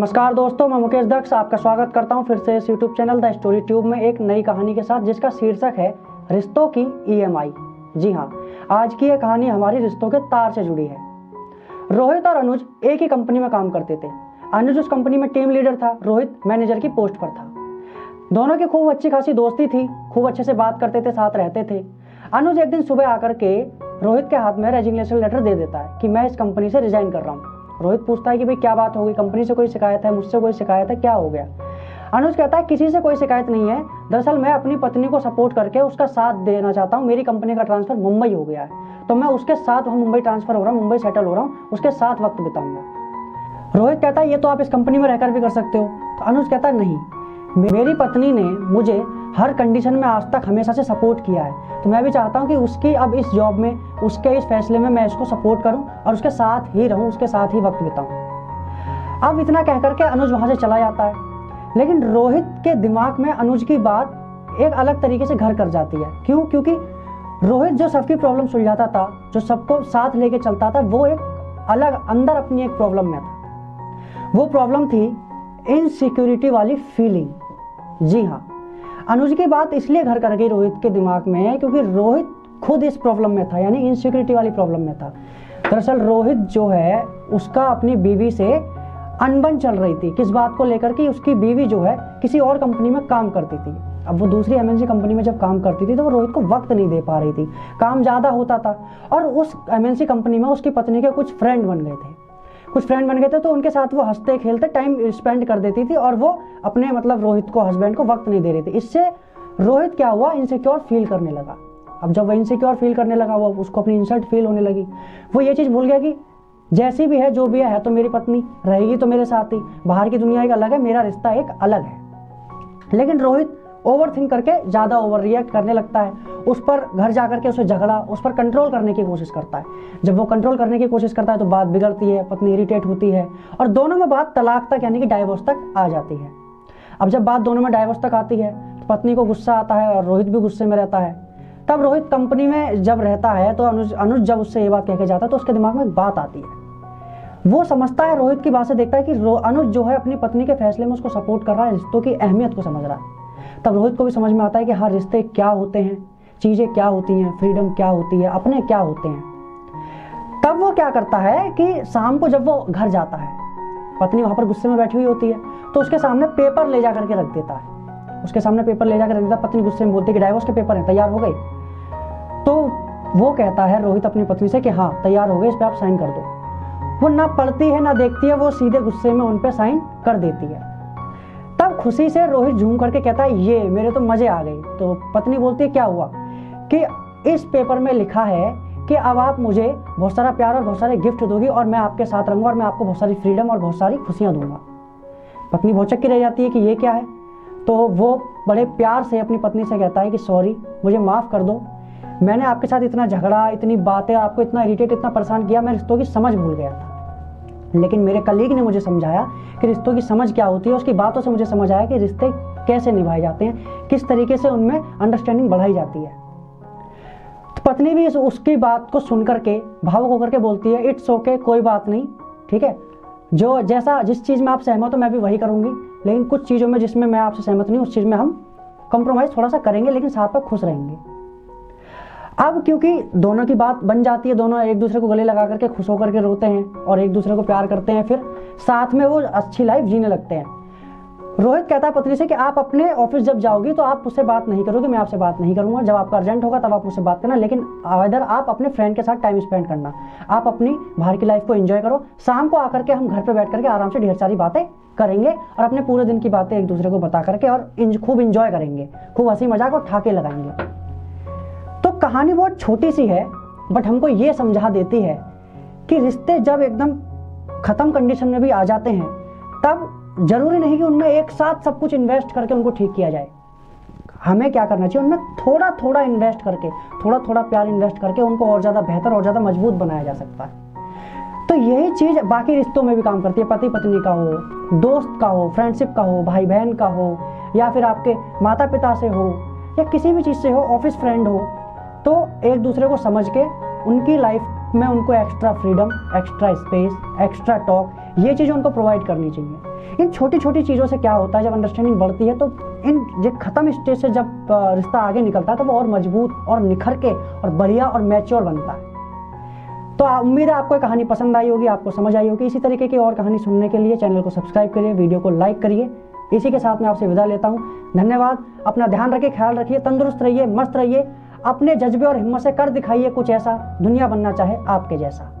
नमस्कार दोस्तों, मैं मुकेश दक्ष आपका स्वागत करता हूं फिर से इस YouTube channel the story tube में एक नई कहानी के साथ, जिसका शीर्षक है रिश्तों की ईएमआई। जी हाँ, आज की यह कहानी हमारी रिश्तों के तार से जुड़ी है। रोहित और अनुज एक ही कंपनी में काम करते थे। अनुज उस कंपनी में टीम लीडर था, रोहित मैनेजर की पोस्ट पर था। दोनों की खूब अच्छी खासी दोस्ती थी, खूब अच्छे से बात करते थे, साथ रहते थे। अनुज एक दिन सुबह आकर के रोहित के हाथ में रेजिग्नेशन लेटर दे देता है कि मैं इस कंपनी से रिजाइन कर रहा हूँ। रोहित पूछता है कि भाई क्या बात हो गई, कंपनी से कोई शिकायत है, मुझसे कोई शिकायत है, क्या हो गया? अनुज कहता है किसी से कोई शिकायत नहीं है, दरअसल मैं अपनी पत्नी को सपोर्ट करके उसका साथ देना चाहता हूँ। मेरी कंपनी का ट्रांसफर मुंबई हो गया है, तो मैं उसके साथ वहाँ मुंबई ट्रांसफर हो रहा हूँ, मुंबई सेटल हो रहा हूँ, उसके साथ वक्त बिताऊंगा। रोहित कहता है ये तो आप इस कंपनी में रहकर भी कर सकते हो। तो अनुज कहता है नहीं, मेरी पत्नी ने मुझे हर कंडीशन में आज तक हमेशा से सपोर्ट किया है, तो मैं भी चाहता हूँ कि उसकी अब इस जॉब में, उसके इस फैसले में मैं इसको सपोर्ट करूँ और उसके साथ ही रहूँ, उसके साथ ही वक्त बिताऊँ। अब इतना कह करके अनुज वहाँ से चला जाता है, लेकिन रोहित के दिमाग में अनुज की बात एक अलग तरीके से घर कर जाती है। क्यों? क्योंकि रोहित जो सबकी प्रॉब्लम सुलझाता था, जो सबको साथ लेके चलता था, वो एक अलग अंदर अपनी एक प्रॉब्लम में था। वो प्रॉब्लम थी इनसिक्योरिटी वाली फीलिंग। जी हाँ, अनुज की बात इसलिए घर कर गई रोहित के दिमाग में क्योंकि रोहित खुद इस प्रॉब्लम में था, यानी इनसिक्योरिटी वाली प्रॉब्लम में था। दरअसल रोहित जो है उसका अपनी बीवी से अनबन चल रही थी। किस बात को लेकर कि उसकी बीवी जो है किसी और कंपनी में काम करती थी। अब वो दूसरी एमएनसी कंपनी में जब काम करती थी तो वो रोहित को वक्त नहीं दे पा रही थी, काम ज़्यादा होता था। और उस एमएनसी कंपनी में उसकी पत्नी के कुछ फ्रेंड बन गए थे, तो उनके साथ वो हंसते खेलते टाइम स्पेंड कर देती थी और वो अपने रोहित को, हस्बैंड को वक्त नहीं दे रही थी। इससे रोहित क्या हुआ, इनसिक्योर फील करने लगा। अब जब वो इनसिक्योर फील करने लगा, वो उसको अपनी इंसल्ट फील होने लगी। वो ये चीज़ भूल गया कि जैसी भी है, जो भी है तो मेरी पत्नी, रहेगी तो मेरे साथ ही, बाहर की दुनिया एक अलग है, मेरा रिश्ता एक अलग है। लेकिन रोहित ओवर थिंक करके ज़्यादा ओवर रिएक्ट करने लगता है। उस पर घर जा करके उसे झगड़ा, उस पर कंट्रोल करने की कोशिश करता है। जब वो कंट्रोल करने की कोशिश करता है तो बात बिगड़ती है, पत्नी इरिटेट होती है और दोनों में बात तलाक तक, यानी कि डाइवोर्स तक आ जाती है। अब जब बात दोनों में डाइवोर्स तक आती है तो पत्नी को गुस्सा आता है और रोहित भी गुस्से में रहता है। तब रोहित कंपनी में जब रहता है तो अनुज जब उससे ये बात कह के जाता है तो उसके दिमाग में एक बात आती है। वो समझता है, रोहित की बात से देखता है कि अनुज जो है अपनी पत्नी के फैसले में उसको सपोर्ट कर रहा है, रिश्तों की अहमियत को समझ रहा है। तब रोहित को भी समझ में आता है कि हाँ, रिश्ते क्या होते हैं, चीज़ें क्या होती हैं, फ्रीडम क्या होती है, अपने क्या होते हैं। तब वो क्या करता है कि शाम को जब वो घर जाता है, पत्नी वहाँ पर गुस्से में बैठी हुई होती है, तो उसके सामने पेपर ले जा करके रख देता है। पत्नी गुस्से में बोलती है कि डाइवोर्स के पेपर हैं, तैयार हो गए? तो वो कहता है रोहित अपनी पत्नी से कि हाँ तैयार हो गए, इस पर आप साइन कर दो। वो ना पढ़ती है ना देखती है, वो सीधे गुस्से में उन पे साइन कर देती है। तब खुशी से रोहित झूम करके कहता है ये मेरे तो मजे आ गए। तो पत्नी बोलती है क्या हुआ? कि इस पेपर में लिखा है कि अब आप मुझे बहुत सारा प्यार और बहुत सारे गिफ्ट दोगी और मैं आपके साथ रहूंगा और मैं आपको बहुत सारी फ्रीडम और बहुत सारी खुशियां दूंगा। पत्नी बहुत चक्की रह जाती है कि ये क्या है। तो वो बड़े प्यार से अपनी पत्नी से कहता है कि सॉरी, मुझे माफ़ कर दो, मैंने आपके साथ इतना झगड़ा, इतनी बातें, आपको इतना इरिटेट, इतना परेशान किया, मैं रिश्तों की समझ भूल गया था। लेकिन मेरे कलीग ने मुझे समझाया कि रिश्तों की समझ क्या होती है। उसकी बातों से मुझे समझ आया कि रिश्ते कैसे निभाए जाते हैं, किस तरीके से उनमें अंडरस्टैंडिंग बढ़ाई जाती है। तो पत्नी भी उसकी बात को सुन करके भावुक होकर के बोलती है इट्स ओके, कोई बात नहीं, ठीक है, जो जैसा जिस चीज़ में आप सहमत हो मैं भी वही करूँगी, लेकिन कुछ चीज़ों में जिसमें मैं आपसे सहमत नहीं, उस चीज़ में हम कॉम्प्रोमाइज़ थोड़ा सा करेंगे, लेकिन साथ में खुश रहेंगे। अब क्योंकि दोनों की बात बन जाती है, दोनों एक दूसरे को गले लगा करके खुश होकर के रोते हैं और एक दूसरे को प्यार करते हैं, फिर साथ में वो अच्छी लाइफ जीने लगते हैं। रोहित कहता है पत्नी से कि आप अपने ऑफिस जब जाओगी तो आप मुझसे बात नहीं करोगे, मैं आपसे बात नहीं करूंगा, जब आपका अर्जेंट होगा तब आप मुझसे बात करना, लेकिन इधर आप अपने फ्रेंड के साथ टाइम स्पेंड करना, आप अपनी बाहर की लाइफ को एंजॉय करो। शाम को आकर के हम घर पे बैठ करके आराम से ढेर सारी बातें करेंगे और अपने पूरे दिन की बातें एक दूसरे को बता करके और खूब इंजॉय करेंगे, खूब हंसी मजाक और ठाके लगाएंगे। तो कहानी बहुत छोटी सी है, बट हमको ये समझा देती है कि रिश्ते जब एकदम खत्म कंडीशन में भी आ जाते हैं, तब जरूरी नहीं कि उनमें एक साथ सब कुछ इन्वेस्ट करके उनको ठीक किया जाए। हमें क्या करना चाहिए, उनमें थोड़ा थोड़ा इन्वेस्ट करके, थोड़ा थोड़ा प्यार इन्वेस्ट करके उनको और ज़्यादा बेहतर और ज़्यादा मजबूत बनाया जा सकता है। तो यही चीज़ बाकी रिश्तों में भी काम करती है। पति पत्नी का हो, दोस्त का हो, फ्रेंडशिप का हो, भाई बहन का हो, या फिर आपके माता पिता से हो, या किसी भी चीज़ से हो, ऑफिस फ्रेंड हो, तो एक दूसरे को समझ के उनकी लाइफ में उनको extra freedom, extra space, extra talk, ये चीज़ें उनको प्रोवाइड करनी चाहिए। इन छोटी छोटी चीज़ों से क्या होता है, जब अंडरस्टैंडिंग बढ़ती है तो इन जो ख़त्म स्टेज से जब रिश्ता आगे निकलता है तो वो और मजबूत और निखर के और बढ़िया और मैच्योर बनता है। तो उम्मीद है आपको कहानी पसंद आई होगी, आपको समझ आई होगी। इसी तरीके की और कहानी सुनने के लिए चैनल को सब्सक्राइब करिए, वीडियो को लाइक करिए। इसी के साथ मैं आपसे विदा लेता हूँ। धन्यवाद। अपना ध्यान रखिए, ख्याल रखिए, तंदुरुस्त रहिए, मस्त रहिए। अपने जज्बे और हिम्मत से कर दिखाइए कुछ ऐसा, दुनिया बनना चाहे आपके जैसा।